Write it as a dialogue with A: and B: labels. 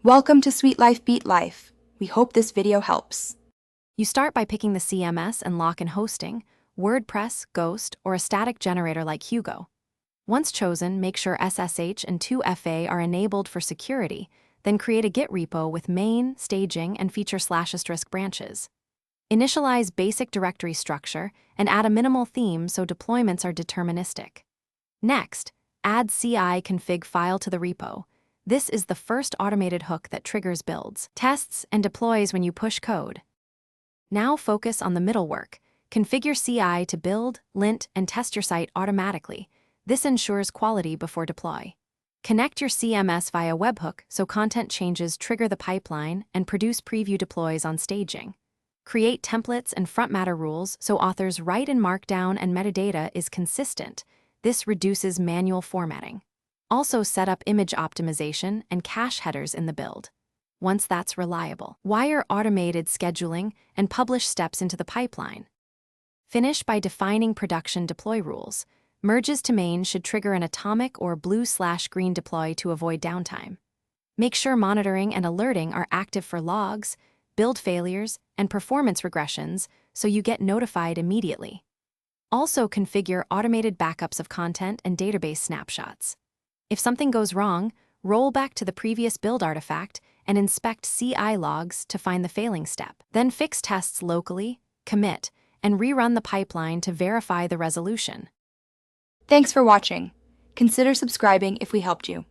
A: Welcome to Sweet Life Beat Life. We hope this video helps.
B: You start by picking the CMS and lock in hosting, WordPress, Ghost, or a static generator like Hugo. Once chosen, make sure SSH and 2FA are enabled for security, then create a Git repo with main, staging, and feature /* branches. Initialize basic directory structure and add a minimal theme so deployments are deterministic. Next, add CI config file to the repo. This is the first automated hook that triggers builds, tests, and deploys when you push code. Now focus on the middle work. Configure CI to build, lint, and test your site automatically. This ensures quality before deploy. Connect your CMS via webhook so content changes trigger the pipeline and produce preview deploys on staging. Create templates and front matter rules so authors write in Markdown and metadata is consistent. This reduces manual formatting. Also set up image optimization and cache headers in the build. Once that's reliable, wire automated scheduling and publish steps into the pipeline. Finish by defining production deploy rules. Merges to main should trigger an atomic or blue/green deploy to avoid downtime. Make sure monitoring and alerting are active for logs, build failures, and performance regressions so you get notified immediately. Also configure automated backups of content and database snapshots. If something goes wrong, roll back to the previous build artifact and inspect CI logs to find the failing step. Then fix tests locally, commit, and rerun the pipeline to verify the resolution.
A: Thanks for watching. Consider subscribing if we helped you.